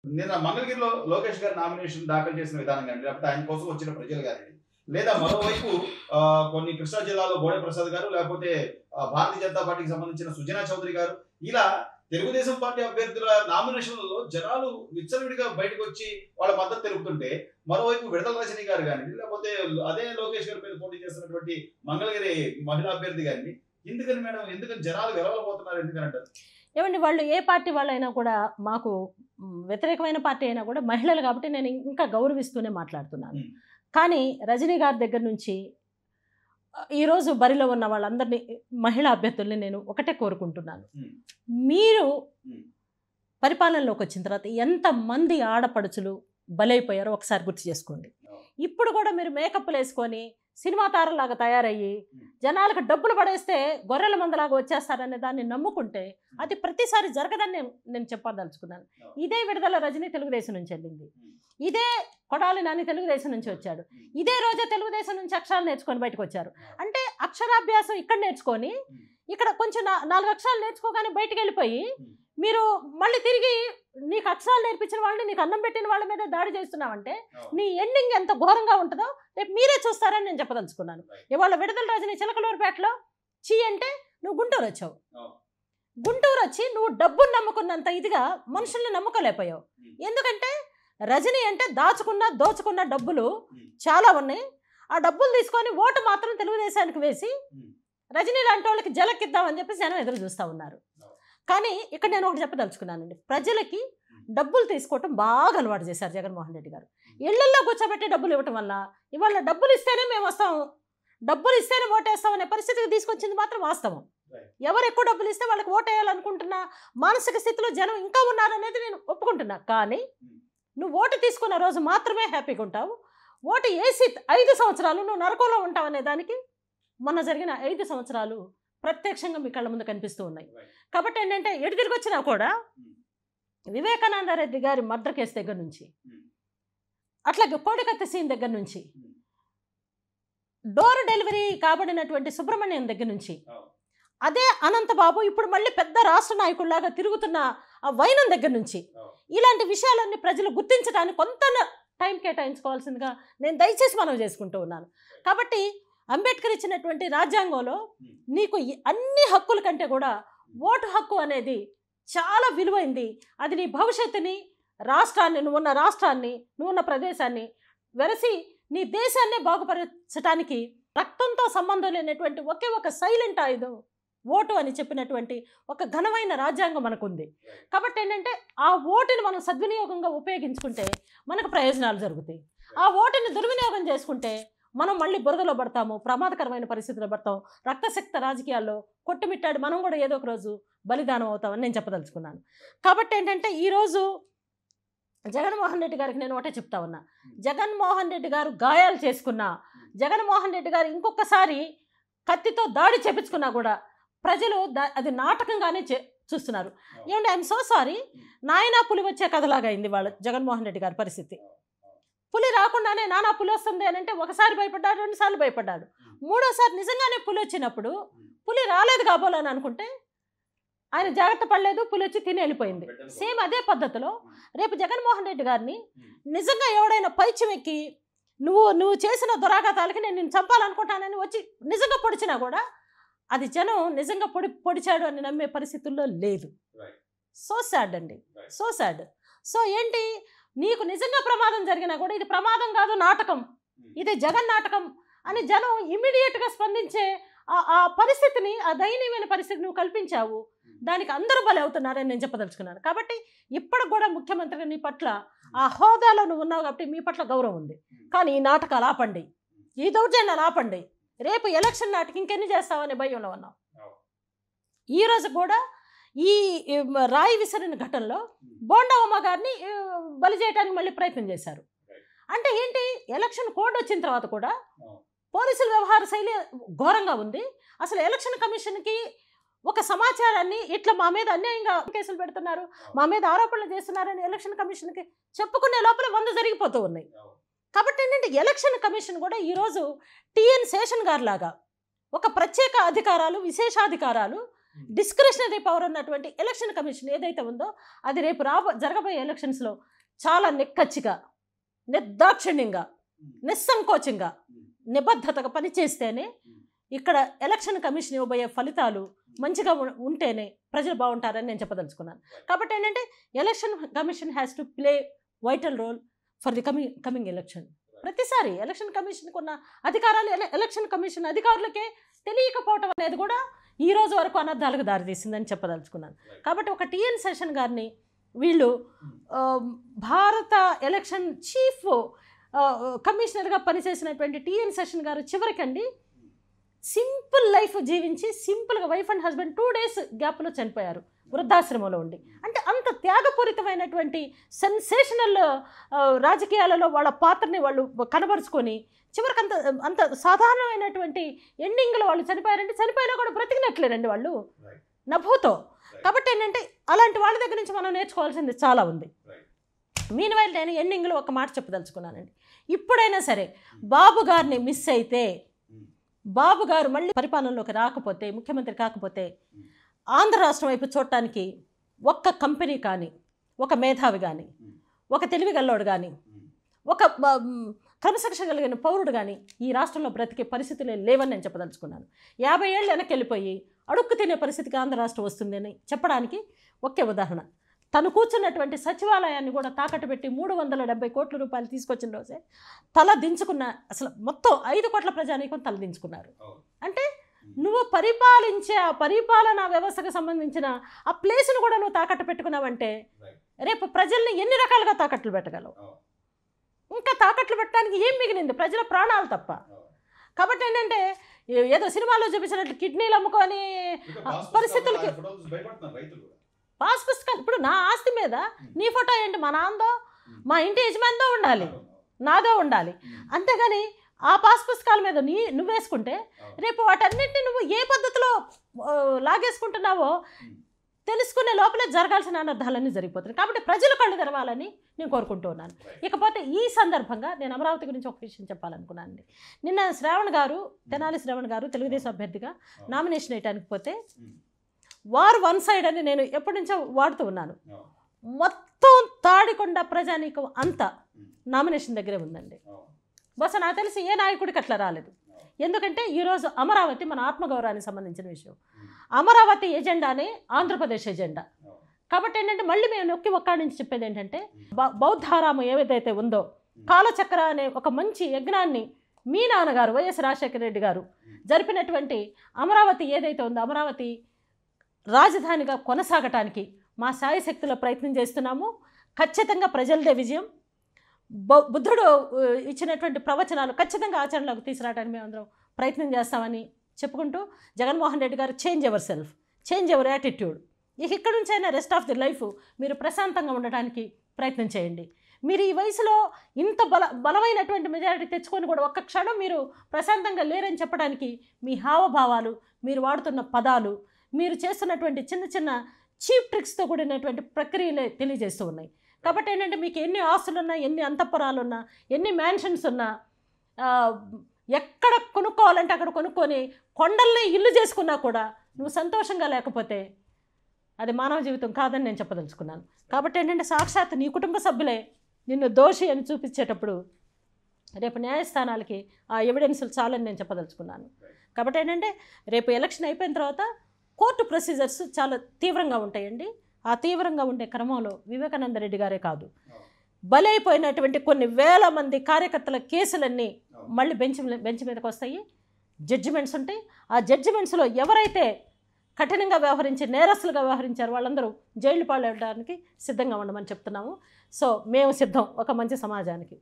నిన్న మంగళగిరిలో లోకేష్ గారు నామినేషన్ దాఖలు చేసిన విధానం గాని, లేకపోతే ఆయన కోసం వచ్చిన ప్రజలు గాని, లేదా మరోవైపు కొన్ని కృష్ణా జిల్లాలో బోడే ప్రసాద్ గారు, లేకపోతే భారతీయ జనతా పార్టీకి సంబంధించిన సుజనా చౌదరి గారు, ఇలా తెలుగుదేశం పార్టీ అభ్యర్థుల నామినేషన్లలో జనాలు విచ్చలవిడిగా బయటకొచ్చి వాళ్ళ మద్దతు తెలుపుతుంటే, మరోవైపు విడదల రజనీ గారు గాని, లేకపోతే అదే లోకేష్ గారి మీద పోటీ చేస్తున్నటువంటి మంగళగిరి మహిళా అభ్యర్థి గారిని ఎందుకని మేడం, ఎందుకని జనాలు వెలవలపోతున్నారు, ఎందుకని అంటారు? ఏమండి, వాళ్ళు ఏ పార్టీ వాళ్ళైనా కూడా మాకు వ్యతిరేకమైన పార్టీ అయినా కూడా మహిళలు కాబట్టి నేను ఇంకా గౌరవిస్తూనే మాట్లాడుతున్నాను. కానీ రజనీ గారి దగ్గర నుంచి ఈరోజు బరిలో ఉన్న వాళ్ళందరినీ, మహిళా అభ్యర్థుల్ని నేను ఒకటే కోరుకుంటున్నాను. మీరు పరిపాలనలోకి వచ్చిన తర్వాత ఎంతమంది ఆడపడుచులు బలైపోయారో ఒకసారి గుర్తు చేసుకోండి. ఇప్పుడు కూడా మీరు మేకప్లు వేసుకొని సినిమా తారలాగా తయారయ్యి జనాలకు డబ్బులు పడేస్తే గొర్రెల మందలాగా వచ్చేస్తారనే దాన్ని నమ్ముకుంటే అది ప్రతిసారి జరగదని నేను చెప్పదలుచుకున్నాను. ఇదే విడుదల రజనీ తెలుగుదేశం నుంచి వెళ్ళింది, ఇదే కొడాలి నాని తెలుగుదేశం నుంచి వచ్చాడు, ఇదే రోజే తెలుగుదేశం నుంచి అక్షరాలు నేర్చుకొని బయటకు వచ్చారు. అంటే అక్షరాభ్యాసం ఇక్కడ నేర్చుకొని ఇక్కడ కొంచెం 4 అక్షరాలు నేర్చుకోగానే బయటకు వెళ్ళిపోయి మీరు మళ్ళీ తిరిగి నీకు అక్షరాలు నేర్పించిన వాళ్ళని, నీకు అన్నం పెట్టిన వాళ్ళ మీద దాడి చేస్తున్నావంటే నీ ఎండింగ్ ఎంత ఘోరంగా ఉంటుందో రేపు మీరే చూస్తారని నేను చెప్పదలుచుకున్నాను. ఇవాళ విడుదల రజనీ చిలకలూరుపేటలో చీ అంటే నువ్వు గుంటూరు వచ్చావు, గుంటూరు వచ్చి నువ్వు డబ్బును నమ్ముకున్నంత ఇదిగా మనుషుల్ని నమ్ముకోలేకపోయావు. ఎందుకంటే రజనీ అంటే దోచుకున్న డబ్బులు చాలా ఉన్నాయి. ఆ డబ్బులు తీసుకొని ఓటు మాత్రం తెలుగుదేశానికి వేసి రజనీ లాంటి వాళ్ళకి జలకిద్దామని చెప్పి జనం ఎదురు చూస్తూ ఉన్నారు. కానీ ఇక్కడ నేను ఒకటి చెప్పదలుచుకున్నానండి, ప్రజలకి డబ్బులు తీసుకోవటం బాగా అలవాటు చేశారు జగన్మోహన్ రెడ్డి గారు. ఇళ్లల్లో కూర్చోబెట్టి డబ్బులు ఇవ్వటం వల్ల ఇవాళ డబ్బులు ఇస్తేనే మేము వస్తాము, డబ్బులు ఇస్తేనే ఓటేస్తాం అనే పరిస్థితికి తీసుకొచ్చింది మాత్రం వాస్తవం. ఎవరు ఎక్కువ డబ్బులు ఇస్తే వాళ్ళకి ఓటేయాలనుకుంటున్న మానసిక స్థితిలో జనం ఇంకా ఉన్నారనేది నేను ఒప్పుకుంటున్నా. కానీ నువ్వు ఓటు తీసుకున్న రోజు మాత్రమే హ్యాపీగా ఉంటావు, ఓటు వేసి 5 సంవత్సరాలు నువ్వు నరకంలో ఉంటావు అనే దానికి మొన్న జరిగిన 5 సంవత్సరాలు ప్రత్యక్షంగా మీ కళ్ళ ముందు కనిపిస్తూ ఉన్నాయి. కాబట్టి ఏంటంటే ఎటు తిరిగి వచ్చినా కూడా వివేకానంద రెడ్డి గారి మర్డర్ కేసు దగ్గర నుంచి, అట్లాగే కోడికత్తి సీన్ దగ్గర నుంచి, డోర్ డెలివరీ కాబడినటువంటి సుబ్రహ్మణ్యం దగ్గర నుంచి, అదే అనంతబాబు ఇప్పుడు మళ్ళీ పెద్ద రాష్ట్ర నాయకుల్లాగా తిరుగుతున్న ఆ వైనం దగ్గర నుంచి, ఇలాంటి విషయాలన్నీ ప్రజలు గుర్తించడానికి కొంత టైం కేటాయించుకోవాల్సిందిగా నేను దయచేసి మనవి చేసుకుంటూ ఉన్నాను. కాబట్టి అంబేద్కర్ ఇచ్చినటువంటి రాజ్యాంగంలో నీకు అన్ని హక్కుల కంటే కూడా ఓటు హక్కు అనేది చాలా విలువైంది. అది నీ భవిష్యత్తుని, రాష్ట్రాన్ని, నువ్వున్న రాష్ట్రాన్ని, నువ్వున్న ప్రదేశాన్ని వెరసి నీ దేశాన్నే బాగుపరచడానికి రక్తంతో సంబంధం లేనటువంటి ఒకే ఒక సైలెంట్ ఆయుధం ఓటు అని చెప్పినటువంటి ఒక ఘనమైన రాజ్యాంగం మనకుంది. కాబట్టి ఏంటంటే ఆ ఓటుని మనం సద్వినియోగంగా ఉపయోగించుకుంటే మనకు ప్రయోజనాలు జరుగుతాయి. ఆ ఓటుని దుర్వినియోగం చేసుకుంటే మనం మళ్ళీ బురదలో పడతాము, ప్రమాదకరమైన పరిస్థితుల్లో పడతాం, రక్తశక్త రాజకీయాల్లో కొట్టుమిట్టాడి మనం కూడా ఏదో ఒక రోజు బలిదానం అవుతామని నేను చెప్పదలుచుకున్నాను. కాబట్టి ఏంటంటే ఈరోజు జగన్మోహన్ రెడ్డి గారికి నేను ఒకటే చెప్తా ఉన్నా, జగన్మోహన్ రెడ్డి గారు గాయాలు చేసుకున్నా, జగన్మోహన్ రెడ్డి గారు ఇంకొకసారి కత్తితో దాడి చేపించుకున్నా కూడా ప్రజలు అది నాటకంగానే చూస్తున్నారు. ఏమంటే ఐఎమ్ సో సారీ, నాయనా పులి వచ్చే కథలాగా అయింది వాళ్ళ జగన్మోహన్ రెడ్డి గారి పరిస్థితి. పులి రాకుండానే నానా పులి వస్తుంది అని అంటే ఒకసారి భయపడ్డాడు, 2 సార్లు భయపడ్డాడు, 3వసారి నిజంగానే పులి వచ్చినప్పుడు పులి రాలేదు కాబోలని అనుకుంటే ఆయన జాగ్రత్త పడలేదు, పులి వచ్చి తిని వెళ్ళిపోయింది. సేమ్ అదే పద్ధతిలో రేపు జగన్మోహన్ రెడ్డి గారిని నిజంగా ఎవడైనా పైచ్యం ఎక్కి నువ్వు చేసిన దురాఘాతాలకి నేను చంపాలనుకుంటానని వచ్చి నిజంగా పొడిచినా కూడా అది జనం నిజంగా పొడిచాడు అని నమ్మే పరిస్థితుల్లో లేదు. సో సాడ్ అండి, సో సాడ్. సో ఏంటి, నీకు నిజంగా ప్రమాదం జరిగినా కూడా ఇది ప్రమాదం కాదు, నాటకం, ఇది జగన్ నాటకం అని జనం ఇమ్మీడియట్గా స్పందించే ఆ పరిస్థితిని, ఆ దయనీయమైన పరిస్థితి నువ్వు కల్పించావు. దానికి అందరూ బలి అవుతున్నారని నేను చెప్పదలుచుకున్నాను. కాబట్టి ఇప్పటికి కూడా ముఖ్యమంత్రిగా నీ పట్ల ఆ హోదాలో నువ్వు ఉన్నావు కాబట్టి మీ పట్ల గౌరవం ఉంది. కానీ ఈ నాటకాలు ఆపండి, ఈ దౌర్జన్యాలు ఆపండి. రేపు ఎలక్షన్ నాటికి ఇంకెన్ని చేస్తావనే భయంలో ఉన్నావు. ఈరోజు కూడా ఈ రాయి విసిరిన ఘటనలో బోండా ఉమ్మ గారిని బలి చేయడానికి మళ్ళీ ప్రయత్నం చేశారు. అంటే ఏంటి, ఎలక్షన్ కోడ్ వచ్చిన తర్వాత కూడా పోలీసుల వ్యవహార శైలి ఘోరంగా ఉంది. అసలు ఎలక్షన్ కమిషన్కి ఒక సమాచారాన్ని ఇట్లా మా మీద అన్యాయంగా కేసులు పెడుతున్నారు, మా మీద ఆరోపణలు చేస్తున్నారని ఎలక్షన్ కమిషన్కి చెప్పుకునే లోపల 100 జరిగిపోతూ ఉన్నాయి. కాబట్టి ఏంటంటే ఎలక్షన్ కమిషన్ కూడా ఈరోజు టిఎన్ శేషన్ గారు లాగా ఒక ప్రత్యేక అధికారాలు, విశేషాధికారాలు డిస్క్రిషనరీ పవర్ ఉన్నటువంటి ఎలక్షన్ కమిషన్ ఏదైతే ఉందో అది రేపు జరగబోయే ఎలక్షన్స్లో చాలా నిక్కచ్చిగా, నిర్దాక్షిణ్యంగా, నిస్సంకోచంగా, నిబద్ధతగా పనిచేస్తేనే ఇక్కడ ఎలక్షన్ కమిషన్ ఇవ్వబోయే ఫలితాలు మంచిగా ఉంటేనే ప్రజలు బాగుంటారని నేను చెప్పదలుచుకున్నాను. కాబట్టి ఏంటంటే election commission has to play vital role for the coming election. ప్రతిసారి ఎలక్షన్ కమిషన్కి ఉన్న అధికారాలు ఎలక్షన్ కమిషన్ అధికారులకే తెలియకపోవటం అనేది కూడా ఈ రోజు వరకు అనర్థాలకు దారితీసిందని చెప్పదలుచుకున్నాను. కాబట్టి ఒక టిఎన్ శేషన్ గారిని వీళ్ళు భారత ఎలక్షన్ చీఫ్ కమిషనర్గా పనిచేసినటువంటి టిఎన్ శేషన్ గారు చివరికండి సింపుల్ లైఫ్ జీవించి సింపుల్గా వైఫ్ అండ్ హస్బెండ్ 2 days గ్యాప్లో చనిపోయారు వృద్ధాశ్రమంలో ఉండి. అంటే అంత త్యాగపూరితమైనటువంటి సెన్సేషనల్ రాజకీయాలలో వాళ్ళ పాత్రని వాళ్ళు కనబరుచుకొని చివరికి అంత సాధారణమైనటువంటి ఎండింగ్లో వాళ్ళు చనిపోయారంటే చనిపోయినా కూడా బ్రతికినట్లేరండి వాళ్ళు నభూతో. కాబట్టి ఏంటంటే అలాంటి వాళ్ళ దగ్గర నుంచి మనం నేర్చుకోవాల్సింది చాలా ఉంది. మీన్వైల్ నేను ఎండింగ్లో ఒక మాట చెప్పదలుచుకున్నానండి. ఇప్పుడైనా సరే బాబు గారిని మిస్ అయితే, బాబు గారు మళ్ళీ పరిపాలనలోకి రాకపోతే, ముఖ్యమంత్రి కాకపోతే ఆంధ్ర రాష్ట్రం వైపు చూడటానికి ఒక్క కంపెనీ కానీ, ఒక మేధావి కానీ, ఒక తెలివిగల్లోడు కానీ, ఒక క్రమశిక్షణ కలిగిన పౌరుడు కానీ ఈ రాష్ట్రంలో బ్రతికే పరిస్థితులే లేవని నేను చెప్పదలుచుకున్నాను. 50 ఏళ్ళు వెనక్కి వెళ్ళిపోయి అడుక్కు తినే పరిస్థితికి ఆంధ్ర రాష్ట్రం వస్తుందని చెప్పడానికి ఒకే ఉదాహరణ. తను కూర్చున్నటువంటి సచివాలయాన్ని కూడా తాకట్టు పెట్టి 370 కోట్ల రూపాయలు తీసుకొచ్చిన రోజే తల దించుకున్న, అసలు మొత్తం 5 కోట్ల ప్రజానీకం తల దించుకున్నారు. అంటే నువ్వు పరిపాలించే ఆ పరిపాలనా వ్యవస్థకు సంబంధించిన ఆ ప్లేస్ను కూడా నువ్వు తాకట్టు పెట్టుకున్నావంటే రేపు ప్రజల్ని ఎన్ని రకాలుగా తాకట్లు పెట్టగలవు? ఇంకా తాకట్లు పెట్టడానికి ఏం మిగిలింది? ప్రజల ప్రాణాలు తప్ప. కాబట్టి ఏంటంటే ఏదో సినిమాలో చూపించినట్లు కిడ్నీలు అమ్ముకొని పరిస్థితులకి పాస్ పుస్తకాలు. ఇప్పుడు నా ఆస్తి మీద నీ ఫోటో ఏంటి? మా నాన్నదో, మా ఇంటి యజమానిదో ఉండాలి, నాదో ఉండాలి. అంతేగాని ఆ పాస్ పుస్తకాల మీద నువ్వు వేసుకుంటే రేపు వాటన్నిటిని నువ్వు ఏ పద్ధతిలో లాగేసుకుంటున్నావో తెలుసుకునే లోపలే జరగాల్సిన అనర్థాలన్నీ జరిగిపోతున్నాయి. కాబట్టి ప్రజలు కళ్ళు తెరవాలని నేను కోరుకుంటూ ఉన్నాను. ఇకపోతే ఈ సందర్భంగా నేను అమరావతి గురించి ఒక విషయం చెప్పాలనుకున్నానండి. నిన్న శ్రావణ్ గారు, తెనాలి శ్రావణ్ గారు తెలుగుదేశం అభ్యర్థిగా నామినేషన్ వేయడానికి పోతే వార్ వన్ సైడ్ అని నేను ఎప్పటి నుంచో వాడుతూ ఉన్నాను. మొత్తం తాడికొండ ప్రజానీకం అంతా నామినేషన్ దగ్గరే ఉందండి. బహుశా నాకు తెలిసి ఏ నాయకుడికి అట్లా రాలేదు. ఎందుకంటే ఈరోజు అమరావతి మన ఆత్మగౌరవానికి సంబంధించిన విషయం. అమరావతి ఎజెండానే ఆంధ్రప్రదేశ్ ఎజెండా. కాబట్టి ఏంటంటే మళ్ళీ మేము నొక్కి ఒక్కడి నుంచి చెప్పేది ఏంటంటే బౌద్ధారామం ఏదైతే ఉందో కాలచక్ర అనే ఒక మంచి యజ్ఞాన్ని మీ నాన్నగారు వైఎస్ రాజశేఖర రెడ్డి గారు జరిపినటువంటి అమరావతి ఏదైతే ఉందో అమరావతి రాజధానిగా కొనసాగటానికి మా శాయశక్తుల ప్రయత్నం చేస్తున్నాము. ఖచ్చితంగా ప్రజలదే విజయం. బుద్ధుడు ఇచ్చినటువంటి ప్రవచనాలు ఖచ్చితంగా ఆచరణలోకి తీసుకురావడానికి మేమందరం ప్రయత్నం చేస్తామని చెప్పుకుంటూ జగన్మోహన్ రెడ్డి గారు change ever self, change ever attitude. ఇక్కడ నుంచి అయినా రెస్ట్ ఆఫ్ ది లైఫ్ మీరు ప్రశాంతంగా ఉండటానికి ప్రయత్నం చేయండి. మీరు ఈ వయసులో ఇంత బలమైనటువంటి మెజారిటీ తెచ్చుకొని కూడా ఒక్క క్షణం మీరు ప్రశాంతంగా లేరని చెప్పడానికి మీ హావభావాలు, మీరు వాడుతున్న పదాలు, మీరు చేస్తున్నటువంటి చిన్న చిన్న చీప్ ట్రిక్స్తో కూడినటువంటి ప్రక్రియలే తెలియజేస్తూ ఉన్నాయి. కాబట్టి ఏంటంటే మీకు ఎన్ని ఆస్తులున్నా, ఎన్ని అంతఃపురాలున్నా, ఎన్ని మ్యాన్షన్స్ ఉన్నా, ఎక్కడ కొనుక్కోవాలంటే అక్కడ కొనుక్కొని కొండల్ని ఇల్లు చేసుకున్నా కూడా నువ్వు సంతోషంగా లేకపోతే అది మానవ జీవితం కాదని నేను చెప్పదలుచుకున్నాను. కాబట్టి ఏంటంటే సాక్షాత్ నీ కుటుంబ సభ్యులే నిన్ను దోషి అని చూపించేటప్పుడు రేపు న్యాయస్థానాలకి ఆ ఎవిడెన్సులు చాలని నేను చెప్పదలుచుకున్నాను. కాబట్టి ఏంటంటే రేపు ఎలక్షన్ అయిపోయిన తర్వాత కోర్టు ప్రొసీజర్స్ చాలా తీవ్రంగా ఉంటాయండి. ఆ తీవ్రంగా ఉండే క్రమంలో వివేకానంద రెడ్డి గారే కాదు, బలైపోయినటువంటి కొన్ని వేల మంది కార్యకర్తల కేసులన్నీ మళ్ళీ బెంచ్ మీదకి వస్తాయి, జడ్జిమెంట్స్ ఉంటాయి. ఆ జడ్జిమెంట్స్లో ఎవరైతే కఠినంగా వ్యవహరించి నేరస్తులుగా వ్యవహరించారో వాళ్ళందరూ జైలు పాలవడానికి సిద్ధంగా ఉండమని చెప్తున్నాము. సో మేము సిద్ధం ఒక మంచి సమాజానికి.